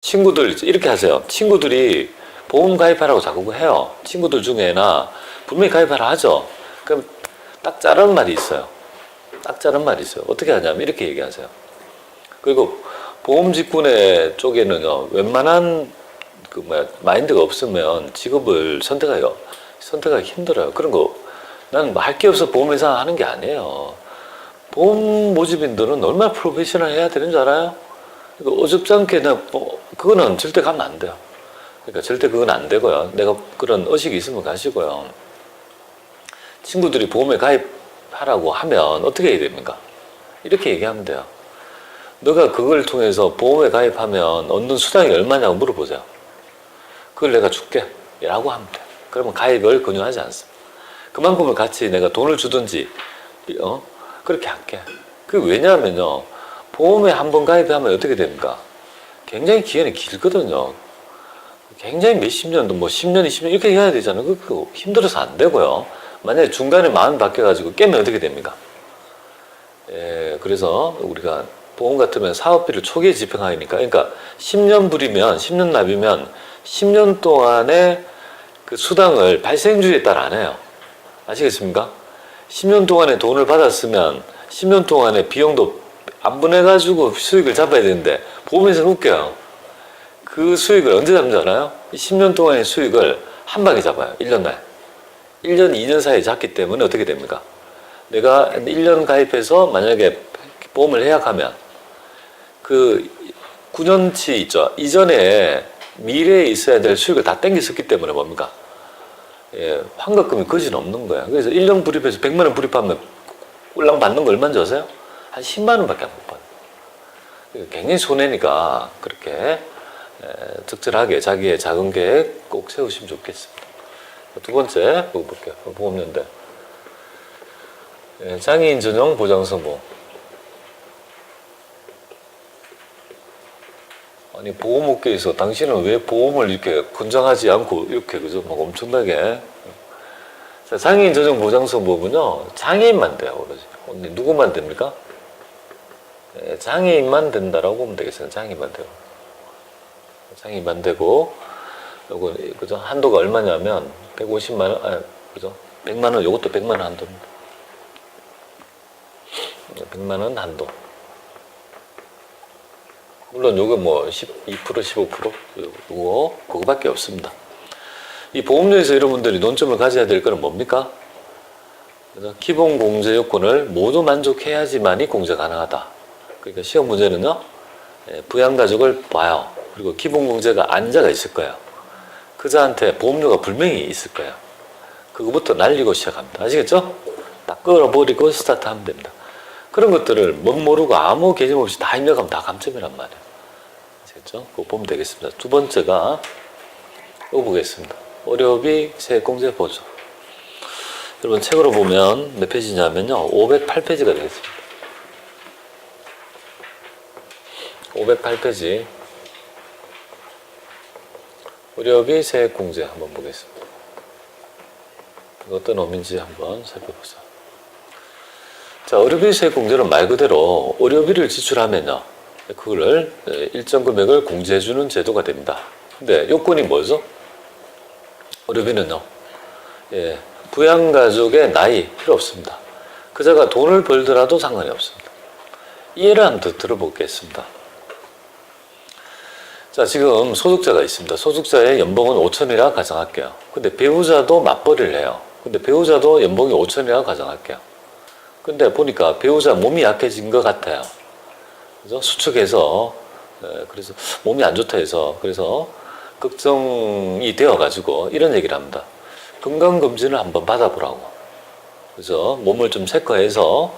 친구들 이렇게 하세요. 친구들이 보험 가입하라고 자꾸 해요. 친구들 중에나 분명히 가입하라 하죠. 그럼 딱 자르는 말이 있어요. 딱 자르는 말이 있어요. 어떻게 하냐면 이렇게 얘기하세요. 그리고 보험 직군의 쪽에는요, 웬만한 마인드가 없으면 직업을 선택하기 힘들어요. 그런 거 나는 할 게 없어 보험회사 하는 게 아니에요. 보험 모집인들은 얼마나 프로페셔널 해야 되는 줄 알아요? 그러니까 어줍잖게 그거는 절대 가면 안 돼요. 그러니까 절대 그건 안 되고요. 내가 그런 의식이 있으면 가시고요. 친구들이 보험에 가입하라고 하면 어떻게 해야 됩니까? 이렇게 얘기하면 돼요. 너가 그걸 통해서 보험에 가입하면 얻는 수당이 얼마냐고 물어보세요. 그걸 내가 줄게 라고 하면 돼. 그러면 가입을 권유하지 않습니다. 그만큼을 같이 내가 돈을 주든지 그렇게 할게. 그 왜냐하면요, 보험에 한번 가입하면 어떻게 됩니까? 굉장히 기간이 길거든요. 굉장히 몇십 년도 10년 20년 이렇게 해야 되잖아요. 그거 힘들어서 안 되고요. 만약에 중간에 마음 바뀌어가지고 깨면 어떻게 됩니까? 그래서 우리가 보험 같으면 사업비를 초기에 집행하니까, 그러니까 10년 불이면 10년 납이면 10년 동안의 그 수당을 발생주의에 따라 안 해요. 아시겠습니까? 10년 동안에 돈을 받았으면 10년 동안에 비용도 안 보내가지고 수익을 잡아야 되는데, 보험에서는 웃겨요. 그 수익을 언제 잡는 줄 알아요? 10년 동안의 수익을 한 방에 잡아요. 1년 날. 1년, 2년 사이에 잡기 때문에 어떻게 됩니까? 내가 1년 가입해서 만약에 보험을 예약하면 그 9년치 있죠. 이전에 미래에 있어야 될 수익을 다 땡겼었기 때문에 뭡니까? 환급금이 거진 없는 거야. 그래서 1년 불입해서 100만 원 불입하면 꼴랑 받는 거 얼마인지 아세요? 한 10만 원밖에 못 받아요. 굉장히 손해니까 그렇게 적절하게 자기의 자금 계획 꼭 세우시면 좋겠습니다. 두 번째 보고 볼게요. 보험연대. 장애인 전용 보장성보. 아니, 보험업계에서 당신은 왜 보험을 이렇게 권장하지 않고 이렇게 그죠? 막 엄청나게. 자, 장애인 전용 보장성보는요, 장애인만 돼요, 오로지. 누구만 됩니까? 장애인만 된다라고 보면 되겠어요. 장애인만 되고. 장애인만 되고, 요거, 그죠? 한도가 얼마냐면, 150만원, 그죠? 100만원, 요것도 100만원 한도입니다. 100만원 한도. 물론 요거 12%, 15%? 요거, 그거밖에 없습니다. 이 보험료에서 여러분들이 논점을 가져야 될 거는 뭡니까? 그래서 기본 공제 요건을 모두 만족해야지만이 공제 가능하다. 그러니까 시험 문제는요, 부양가족을 봐요. 그리고 기본 공제가 안자가 있을 거예요. 그자한테 보험료가 분명히 있을 거예요. 그거부터 날리고 시작합니다. 아시겠죠? 딱 끌어버리고 스타트하면 됩니다. 그런 것들을 모르고 아무 개념 없이 다 입력하면 다 감점이란 말이에요. 아시겠죠? 그거 보면 되겠습니다. 두 번째가 이거 보겠습니다. 의료비 세액공제 보조. 여러분 책으로 보면 몇 페이지냐면요, 508페이지가 되겠습니다. 508페이지. 의료비 세액공제 한번 보겠습니다. 어떤 의미인지 한번 살펴보자. 자, 의료비 세액공제는 말 그대로 의료비를 지출하면요, 그거를 일정 금액을 공제해주는 제도가 됩니다. 근데 요건이 뭐죠? 의료비는요, 부양가족의 나이 필요 없습니다. 그자가 돈을 벌더라도 상관이 없습니다. 이해를 한번 들어보겠습니다. 자, 지금 소득자가 있습니다. 소득자의 연봉은 5천이라 가정할게요. 근데 배우자도 맞벌이를 해요. 근데 배우자도 연봉이 5천이라 가정할게요. 근데 보니까 배우자 몸이 약해진 것 같아요. 그래서 수축해서, 그래서 몸이 안 좋다 해서, 그래서 걱정이 되어가지고 이런 얘기를 합니다. 건강검진을 한번 받아보라고. 그래서 몸을 좀 체크해서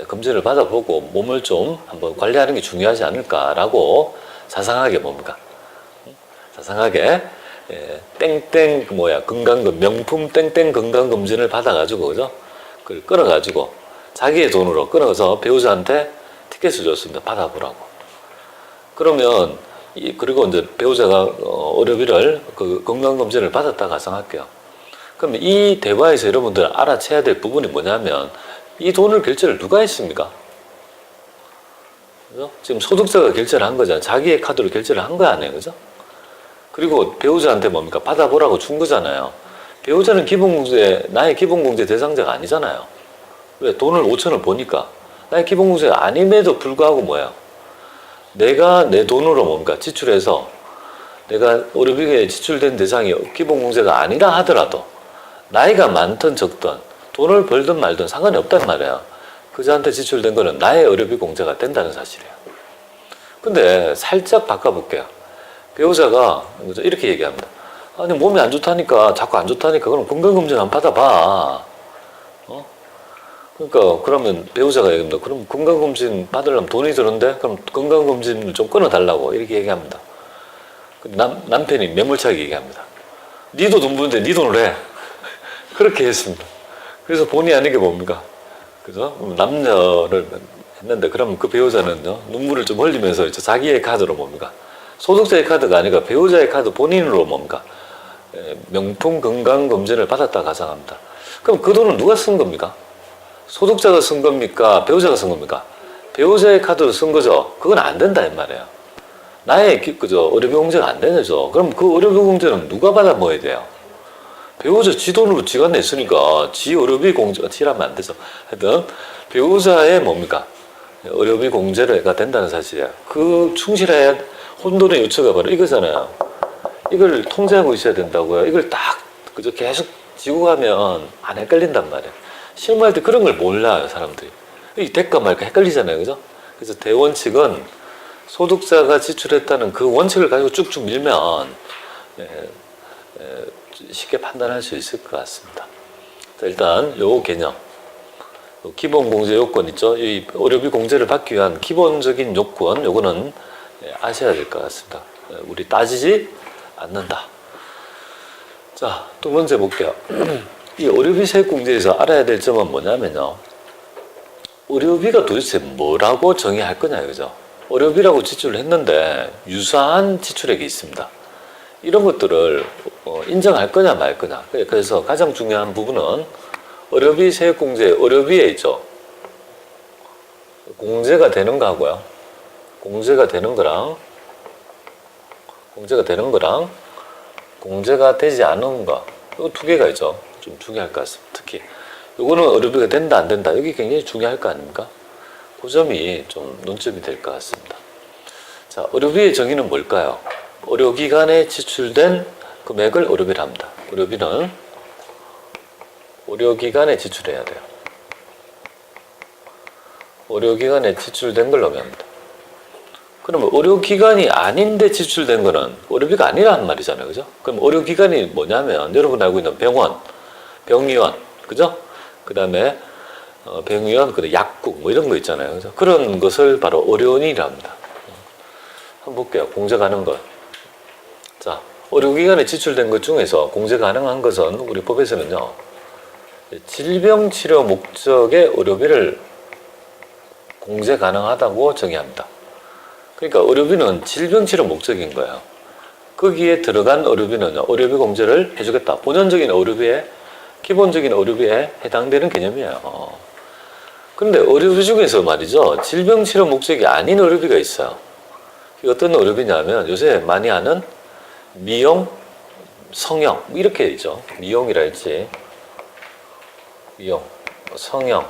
검진을 받아보고 몸을 좀 한번 관리하는 게 중요하지 않을까라고 자상하게 뭡니까? 자상하게 땡땡 건강검 명품 땡땡 건강검진을 받아가지고, 그죠? 그걸 끌어가지고 자기의 돈으로 끌어서 배우자한테 티켓을 줬습니다. 받아보라고. 그러면 그리고 이제 배우자가 의료비를 그 건강검진을 받았다 가정할게요. 그럼 이 대화에서 여러분들 알아채야 될 부분이 뭐냐면, 이 돈을 결제를 누가 했습니까? 그죠? 지금 소득자가 결제를 한 거잖아요. 자기의 카드로 결제를 한 거 아니에요. 그죠? 그리고 배우자한테 뭡니까? 받아보라고 준 거잖아요. 배우자는 기본공제, 나의 기본공제 대상자가 아니잖아요. 왜? 돈을 5천을 보니까. 나의 기본공제가 아님에도 불구하고 뭐예요? 내가 내 돈으로 뭡니까? 지출해서 내가 의료비에 지출된 대상이 기본공제가 아니라 하더라도 나이가 많든 적든 돈을 벌든 말든 상관이 없단 말이에요. 그자한테 지출된 거는 나의 의료비 공제가 된다는 사실이에요. 근데 살짝 바꿔볼게요. 배우자가 이렇게 얘기합니다. 아니 몸이 안 좋다니까 자꾸 안 좋다니까 그럼 건강검진 안 받아봐. 그러니까 그러면 배우자가 얘기합니다. 그럼 건강검진 받으려면 돈이 드는데 그럼 건강검진을 좀 끊어달라고 이렇게 얘기합니다. 남편이 매몰차게 얘기합니다. 니도 돈 버는데 니 돈을 해. 그렇게 했습니다. 그래서 본의 아니게 뭡니까? 그죠? 남녀를 했는데 그럼 그 배우자는요 눈물을 좀 흘리면서 이제 자기의 카드로 뭡니까? 소득자의 카드가 아니라 배우자의 카드 본인으로 뭡니까? 명품 건강검진을 받았다 가정합니다. 그럼 그 돈은 누가 쓴 겁니까? 소득자가 쓴 겁니까? 배우자가 쓴 겁니까? 배우자의 카드로 쓴 거죠. 그건 안 된다 이 말이에요. 나의 그죠 의료비 공제가 안 되죠. 그럼 그 의료비 공제는 누가 받아 먹어야 돼요? 배우자 지 돈으로 지가 냈으니까 지 의료비 공제가 지라면 안 되죠. 하여튼 배우자의 뭡니까? 의료비 공제가 된다는 사실이야. 그 충실해야 혼돈의 요체가 바로 이거잖아요. 이걸 통제하고 있어야 된다고요. 이걸 딱 그저 계속 지고 가면 안 헷갈린단 말이에요. 실무할 때 그런 걸 몰라요, 사람들이. 이 될까 말까 헷갈리잖아요, 그죠? 그래서 대원칙은 소득자가 지출했다는 그 원칙을 가지고 쭉쭉 밀면 쉽게 판단할 수 있을 것 같습니다. 자, 일단 요 개념, 기본 공제 요건 있죠? 이 의료비 공제를 받기 위한 기본적인 요건, 요거는 아셔야 될 것 같습니다. 우리 따지지 않는다. 자, 두 번째 볼게요. 이 의료비 세액 공제에서 알아야 될 점은 뭐냐면요. 의료비가 도대체 뭐라고 정의할 거냐, 그죠? 의료비라고 지출을 했는데 유사한 지출액이 있습니다. 이런 것들을 인정할 거냐 말 거냐. 그래서 가장 중요한 부분은 의료비 세액 공제, 의료비에 있죠. 공제가 되는 거하고요. 공제가 되는 거랑 공제가 되지 않은 거. 이 두 개가 있죠. 좀 중요할 것 같습니다. 특히 이거는 의료비가 된다 안 된다. 여기 굉장히 중요할 거 아닙니까? 그 점이 좀 논점이 될 것 같습니다. 자, 의료비의 정의는 뭘까요? 의료기관에 지출된 금액을 의료비라 합니다. 의료비는 의료기관에 지출해야 돼요. 의료기관에 지출된 걸 의미합니다. 그러면 의료기관이 아닌데 지출된 거는 의료비가 아니라는 말이잖아요. 그죠? 그럼 의료기관이 뭐냐면 여러분 알고 있는 병원, 병의원, 그죠? 그 다음에 병의원, 그 약국 뭐 이런 거 있잖아요. 그죠? 그런 것을 바로 의료원이라 합니다. 한번 볼게요. 공제 가능한 것. 자, 의료기관에 지출된 것 중에서 공제 가능한 것은 우리 법에서는요. 질병치료 목적의 의료비를 공제 가능하다고 정의합니다. 그러니까 의료비는 질병치료 목적인 거예요. 거기에 들어간 의료비는 의료비 공제를 해주겠다. 본연적인 의료비에, 기본적인 의료비에 해당되는 개념이에요. 그런데 의료비 중에서 말이죠. 질병치료 목적이 아닌 의료비가 있어요. 어떤 의료비냐면 요새 많이 하는 미용, 성형 이렇게 있죠. 미용이라 할지 미용, 성형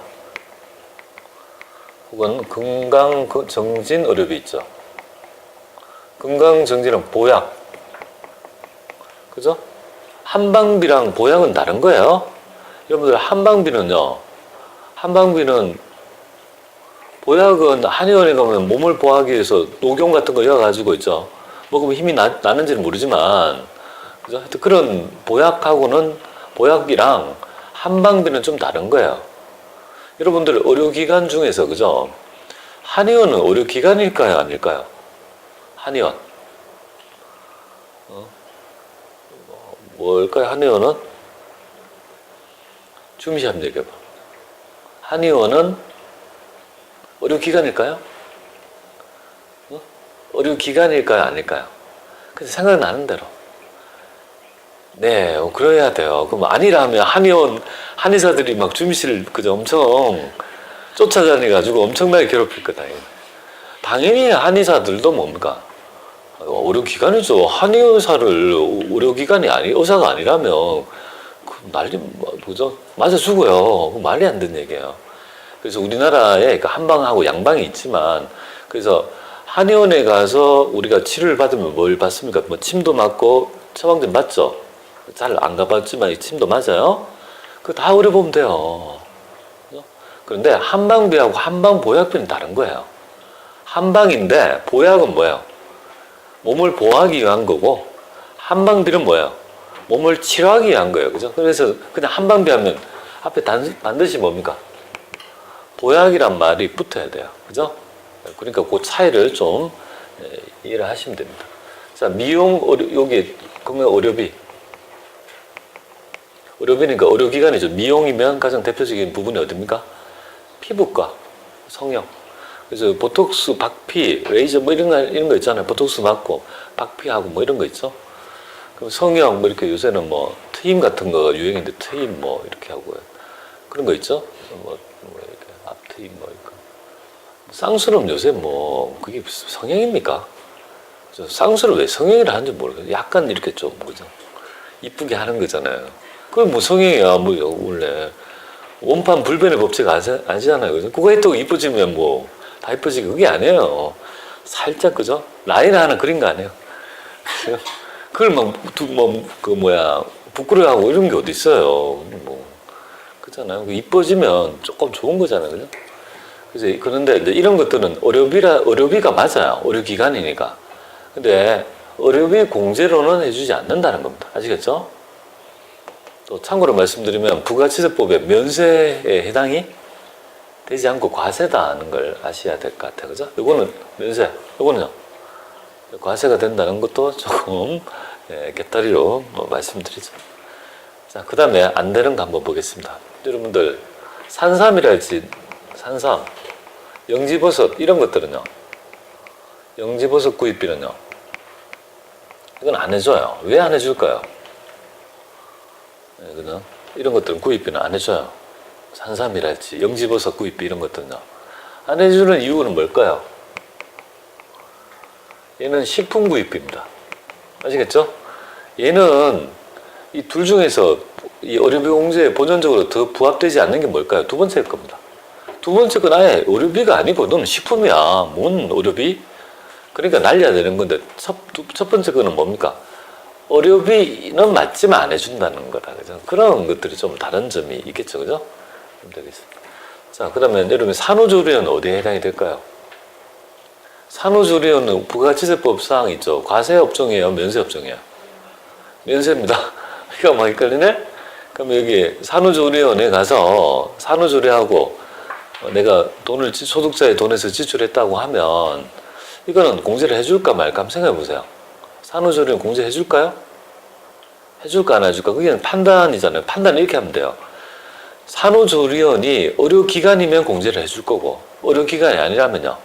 혹은 건강정진 의료비 있죠. 건강정진은 보약, 그죠? 한방비랑 보약은 다른 거예요. 여러분들 한방비는요. 한방비는 보약은 한의원에 가면 몸을 보호하기 위해서 녹용 같은 거 여가지고 있죠. 먹으면 힘이 나는지는 모르지만, 그죠? 하여튼 그런 보약하고는 보약비랑 한방비는 좀 다른 거예요. 여러분들 의료기관 중에서 그죠? 한의원은 의료기관일까요? 아닐까요? 한의원. 뭘까요? 한의원은? 주미시 한번 얘기해봐. 한의원은 의료기관일까요? 의료기관일까요? 아닐까요? 그래서 생각나는 대로. 네, 그래야 돼요. 그럼 아니라면 한의원, 한의사들이 막 주미 씨를 그저 엄청 쫓아다녀가지고 엄청나게 괴롭힐 거다. 당연히 한의사들도 뭡니까? 의료기관이죠. 한의사를 의료기관이 의사가 아니라면 난리 뭐죠? 맞아 죽어요. 말이 안 되는 얘기예요. 그래서 우리나라에 한방하고 양방이 있지만 그래서 한의원에 가서 우리가 치료를 받으면 뭘 받습니까? 뭐 침도 맞고 처방전 맞죠? 잘 안 가봤지만 침도 맞아요. 그거 다 의료보험 돼요. 그런데 한방비하고 한방보약비는 다른 거예요. 한방인데 보약은 뭐예요? 몸을 보호하기 위한 거고 한방비는 뭐예요? 몸을 치료하기 위한 거예요. 그죠? 그래서 그냥 한방비 하면 앞에 반드시 뭡니까? 보약이란 말이 붙어야 돼요. 그죠? 그러니까 그 차이를 좀 이해를 하시면 됩니다. 자, 미용, 여기, 그러면 의료비. 의료비니까 의료기관이죠. 미용이면 가장 대표적인 부분이 어딥니까? 피부과, 성형. 그래서 보톡스, 박피, 레이저 뭐 이런 거 있잖아요. 보톡스 맞고, 박피하고 뭐 이런 거 있죠. 그럼 성형, 뭐 이렇게 요새는 뭐 트임 같은 거 유행인데 트임 뭐 이렇게 하고 그런 거 있죠. 뭐 이렇게 앞트임 뭐 이거. 쌍수는 요새 뭐 그게 성형입니까? 쌍수를 왜 성형이라 하는지 모르겠어요. 약간 이렇게 좀 그죠? 이쁘게 하는 거잖아요. 그건 뭐 성형이야 뭐 원래 원판 불변의 법칙 아시잖아요. 그죠? 그거 했다고 이뻐지면 뭐 다 이뻐지고 그게 아니에요. 살짝 그죠? 라인 하나 그린 거 아니에요. 그걸 부끄러워하고 이런 게 어디 있어요. 뭐 그렇잖아요. 이뻐지면 조금 좋은 거잖아요. 그죠? 그래서 그런데 이제 이런 것들은 의료비가 맞아요. 의료기관이니까. 근데 의료비 공제로는 해주지 않는다는 겁니다. 아시겠죠? 또 참고로 말씀드리면 부가치세법의 면세에 해당이 되지 않고 과세다는 걸 아셔야 될 것 같아요. 그죠? 이거는 면세, 이거는요. 과세가 된다는 것도 조금 곁다리로 말씀드리죠. 자, 그 다음에 안 되는 거 한번 보겠습니다. 여러분들 산삼이랄지 산삼, 영지버섯 이런 것들은요. 영지버섯 구입비는요. 이건 안 해줘요. 왜 안 해줄까요? 이런 것들은 구입비는 안 해줘요. 산삼이랄지 영지버섯 구입비 이런 것들은요. 안 해주는 이유는 뭘까요? 얘는 식품 구입비입니다. 아시겠죠? 얘는 이 둘 중에서 이 의료비 공제에 본연적으로 더 부합되지 않는 게 뭘까요? 두 번째일 겁니다. 두 번째 건 아예 의료비가 아니고 너는 식품이야. 뭔 의료비? 그러니까 날려야 되는 건데 첫 번째 거는 뭡니까? 의료비는 맞지만 안 해준다는 거다. 그죠? 그런 것들이 좀 다른 점이 있겠죠. 그죠? 되겠습니다. 자, 그러면 여러분 산후조리원 어디에 해당이 될까요? 산후조리원은 부가치세법상 있죠. 과세업종이에요? 면세업종이에요? 면세입니다. 이거 막 헷갈리네? 그럼 여기 산후조리원에 가서 산후조리하고 내가 소득자의 돈에서 지출했다고 하면 이거는 공제를 해줄까 말까 한번 생각해 보세요. 산후조리원 공제 해줄까요? 해줄까 안 해줄까? 그게 판단이잖아요. 판단을 이렇게 하면 돼요. 산후조리원이 의료기관이면 공제를 해줄 거고 의료기관이 아니라면요.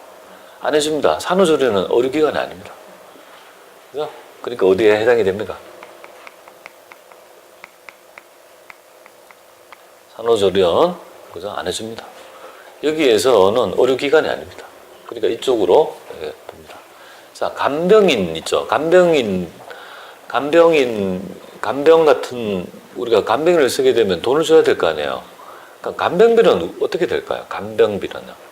안 해줍니다. 산후조리원은 의료기관이 아닙니다. 그죠? 그러니까 어디에 해당이 됩니까? 산후조리원, 그죠? 안 해줍니다. 여기에서는 의료기관이 아닙니다. 그러니까 이쪽으로 봅니다. 자, 간병인 있죠. 간병 같은, 우리가 간병인을 쓰게 되면 돈을 줘야 될 거 아니에요. 그러니까 간병비는 어떻게 될까요? 간병비는요.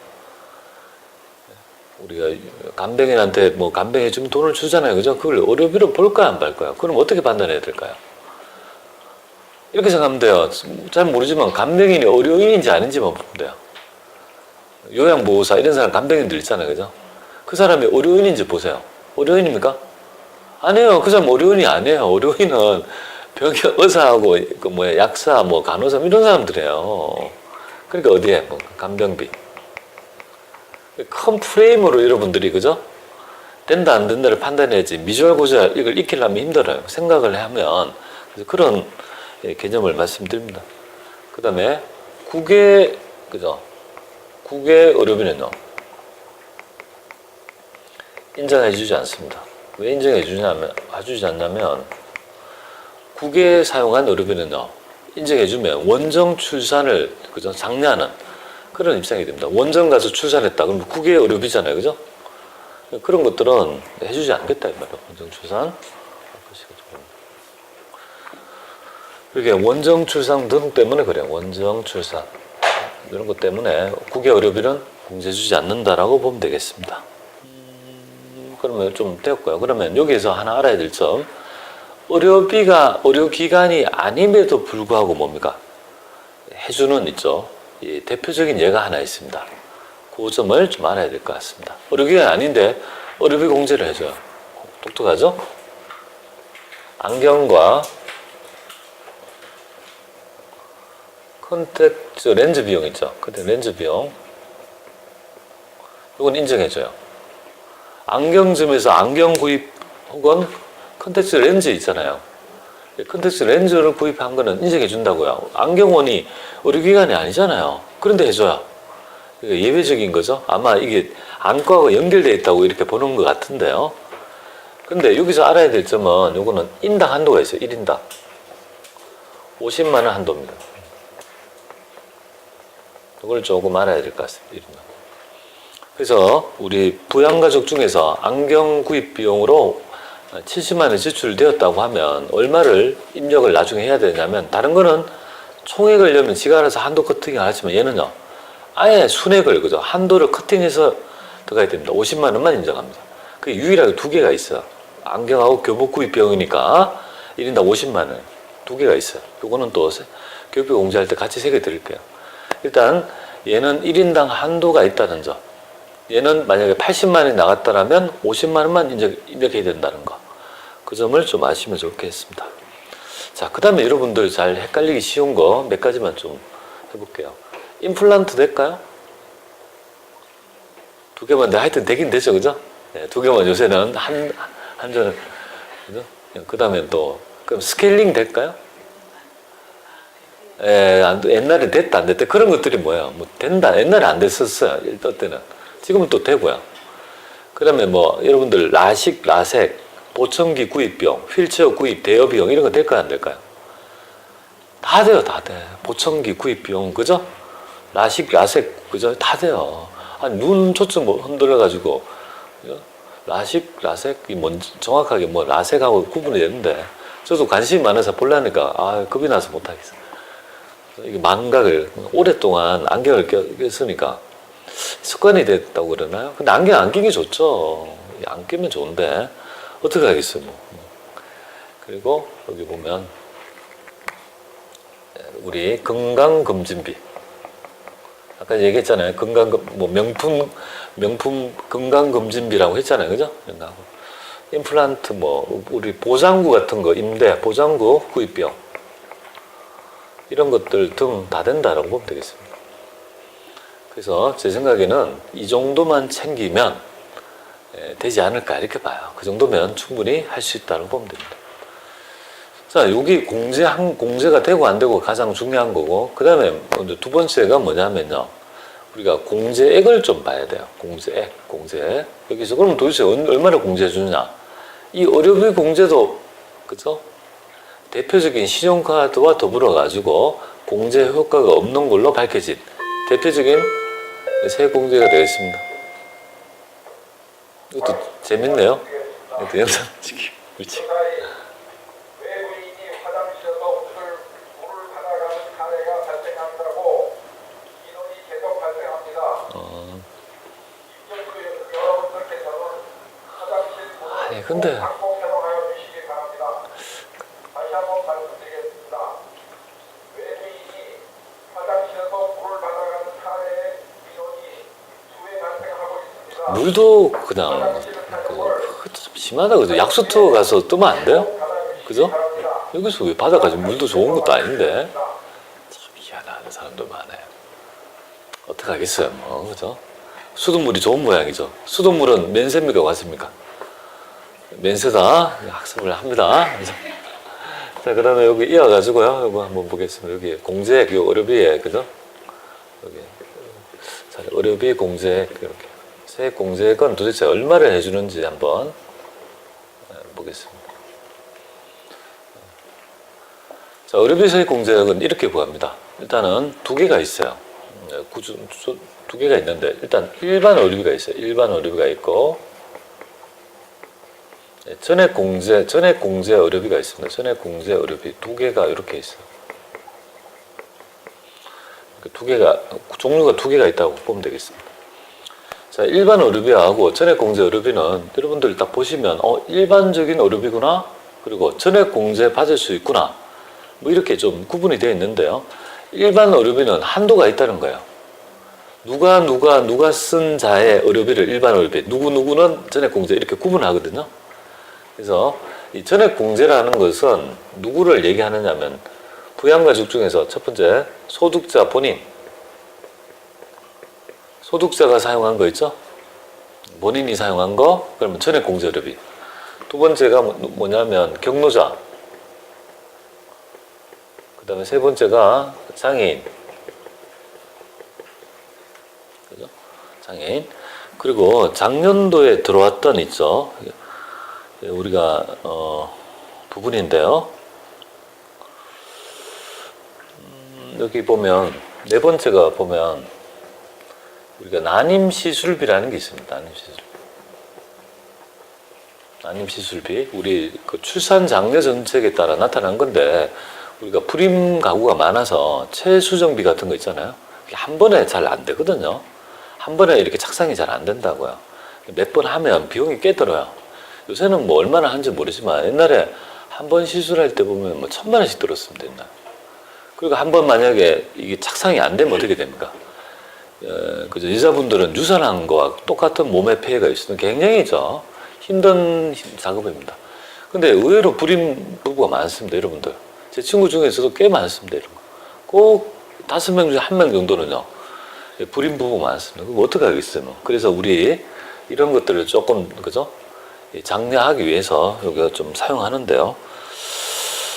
우리가 간병인한테 뭐 간병해주면 돈을 주잖아요. 그죠? 그걸 의료비로 볼까요? 안 볼까요? 그럼 어떻게 판단해야 될까요? 이렇게 생각하면 돼요. 잘 모르지만 간병인이 의료인인지 아닌지만 보면 돼요. 요양보호사 이런 사람 간병인들 있잖아요. 그죠? 그 사람이 의료인인지 보세요. 의료인입니까? 아니에요. 그 사람 의료인이 아니에요. 의료인은 의사하고 약사, 간호사 이런 사람들이에요. 그러니까 어디에? 간병비. 큰 프레임으로 여러분들이 그죠? 된다 안 된다를 판단해야지 미주알 고주알 이걸 익히려면 힘들어요. 생각을 하면 그래서 그런 개념을 말씀드립니다. 그 다음에 국외 그죠? 국외 의료비는요 인정해주지 않습니다. 왜 인정해주지 않냐면 국외에 사용한 의료비는요 인정해주면 원정 출산을 그죠? 장려하는 그런 입장이 됩니다. 원정 가서 출산했다. 그럼 국외 의료비잖아요. 그죠? 그런 것들은 해주지 않겠다 이 말이야. 원정출산. 이게 원정출산 등 때문에 그래요. 원정출산 이런 것 때문에 국외 의료비는 공제해주지 않는다라고 보면 되겠습니다. 그러면 좀 되었고요. 그러면 여기에서 하나 알아야 될 점, 의료비가 의료기관이 아님에도 불구하고 뭡니까? 해주는 있죠. 이 대표적인 예가 하나 있습니다. 그 점을 좀 알아야 될 것 같습니다. 의료기관이 아닌데 의료비 공제를 해줘요. 똑똑하죠? 안경과 컨택트 렌즈 비용 있죠. 근데 렌즈 비용 이건 인정해줘요. 안경점에서 안경 구입 혹은 컨택트 렌즈 있잖아요. 컨택트 렌즈를 구입한 거는 인정해 준다고요. 안경원이 의료기관이 아니잖아요. 그런데 해줘요. 예외적인 거죠. 아마 이게 안과가 연결되어 있다고 이렇게 보는 것 같은데요. 근데 여기서 알아야 될 점은 요거는 인당 한도가 있어요. 1인당 50만 원 한도입니다. 이걸 조금 알아야 될 것 같습니다. 1인당. 그래서 우리 부양가족 중에서 안경 구입 비용으로 70만 원 지출되었다고 하면 얼마를 입력을 나중에 해야 되냐면, 다른 거는 총액을 내면 지가 알아서 한도 커팅을 하지만 얘는요 아예 순액을, 그죠, 한도를 커팅해서 들어가야 됩니다. 50만 원만 인정합니다. 그게 유일하게 두 개가 있어요. 안경하고 교복 구입 비용이니까 1인당 50만 원 두 개가 있어요. 요거는 또 교육비 공제할 때 같이 새겨 드릴게요. 일단 얘는 1인당 한도가 있다는 점, 얘는 만약에 80만 원이 나갔다라면 50만 원만 입력해야 된다는 거, 그 점을 좀 아시면 좋겠습니다. 자, 그 다음에 여러분들 잘 헷갈리기 쉬운 거 몇 가지만 좀 해볼게요. 임플란트 될까요? 두 개만, 하여튼 되긴 되죠, 그죠? 네, 두 개만 요새는 한전은, 그죠? 그 다음에 또, 그럼 스케일링 될까요? 예, 옛날에 됐다, 안 됐다. 그런 것들이 뭐야? 뭐, 된다. 옛날에 안 됐었어요. 일단 때는. 지금은 또 되고요. 그 다음에 뭐, 여러분들, 라식, 라섹, 보청기 구입비용, 휠체어 구입, 대여비용, 이런 거 될까요? 안 될까요? 다 돼요, 다 돼. 보청기 구입비용, 그죠? 라식, 라섹, 그죠? 다 돼요. 아니, 눈 초점 뭐 흔들어가지고, 라식, 라섹이 뭔지 정확하게 뭐 라섹하고 구분이 되는데, 저도 관심이 많아서 보려니까, 겁이 나서 못하겠어요. 이게 망각을, 오랫동안 안경을 꼈으니까 습관이 됐다고 그러나요? 근데 안경 안 끼기 좋죠. 안 끼면 좋은데, 어떻게 하겠어요, 뭐. 그리고 여기 보면, 우리 건강검진비. 아까 얘기했잖아요. 뭐 명품 건강검진비라고 했잖아요. 그죠? 임플란트 뭐, 우리 보장구 같은 거, 임대, 보장구 구입비용. 이런 것들 등 다 된다라고 보면 되겠습니다. 그래서 제 생각에는 이 정도만 챙기면 되지 않을까, 이렇게 봐요. 그 정도면 충분히 할 수 있다고 보면 됩니다. 자, 여기 공제가 되고 안 되고 가장 중요한 거고, 그 다음에 두 번째가 뭐냐면요, 우리가 공제액을 좀 봐야 돼요. 공제액. 여기서 그러면 도대체 얼마를 공제해 주느냐? 이 의료비 공제도, 그죠? 대표적인 신용카드와 더불어 가지고 공제 효과가 없는 걸로 밝혀진 대표적인 세액 공제가 되겠습니다. 이것도 재밌네요. 이것도 영상 찍기. 그렇지. 아니 근데 물도 그냥 좀 심하다, 그죠? 약수 투어 가서 뜨면 안 돼요? 그죠? 여기서 왜 바다까지 물도 좋은 것도 아닌데 참 희한한 사람도 많아요. 어떻게 하겠어요, 뭐, 그죠? 수돗물이 좋은 모양이죠. 수돗물은 면세입니까, 과세입니까? 면세다. 학습을 합니다. 자, 그 다음에 여기 이어가지고요. 이거 한번 보겠습니다. 여기 공제액, 요 의료비에, 그죠? 여기. 자, 의료비 공제액, 이렇게. 세액 공제액은 도대체 얼마를 해주는지 한번 보겠습니다. 자, 의료비 세액 공제액은 이렇게 구합니다. 일단은 두 개가 있어요. 두 개가 있는데, 일단 일반 의료비가 있어요. 일반 의료비가 있고, 전액 공제 의료비가 있습니다. 전액 공제 의료비 두 개가 이렇게 있어요. 두 개가, 종류가 두 개가 있다고 보면 되겠습니다. 자, 일반 의료비하고 전액 공제 의료비는 여러분들 딱 보시면, 일반적인 의료비구나, 그리고 전액 공제 받을 수 있구나, 뭐 이렇게 좀 구분이 되어 있는데요. 일반 의료비는 한도가 있다는 거예요. 누가 쓴 자의 의료비를 일반 의료비, 누구는 전액 공제 이렇게 구분하거든요. 그래서 이 전액 공제라는 것은 누구를 얘기하느냐면 부양가족 중에서 첫 번째 소득자 본인, 소득자가 사용한 거 있죠? 본인이 사용한 거, 그러면 전액 공제 의료비. 두 번째가 뭐냐면 경로자, 그 다음에 세 번째가 장애인, 그죠? 장애인. 그리고 작년도에 들어왔던 있죠. 우리가 부분인데요. 여기 보면 네 번째가 보면 우리가 난임 시술비라는 게 있습니다. 난임 시술비. 우리 그 출산 장려 정책에 따라 나타난 건데 우리가 불임 가구가 많아서 체수정비 같은 거 있잖아요. 한 번에 잘 안 되거든요. 한 번에 이렇게 착상이 잘 안 된다고요. 몇 번 하면 비용이 꽤 들어요. 요새는 뭐 얼마나 하는지 모르지만 옛날에 한 번 시술할 때 보면 뭐 1,000만 원씩 들었습니다. 옛날. 그리고 한 번 만약에 이게 착상이 안 되면 어떻게 됩니까? 그죠? 여자분들은 유산한 거와 똑같은 몸의 폐해가 있으면 굉장히 힘든 작업입니다. 근데 의외로 불임 부부가 많습니다, 여러분들. 제 친구 중에서도 꽤 많습니다, 이런 거. 꼭 5명 중에 1명 정도는요, 불임 부부 많습니다. 그럼 어떻게 하겠어요? 그래서 우리 이런 것들을 조금, 그죠? 장려하기 위해서 여기가 좀 사용하는데요.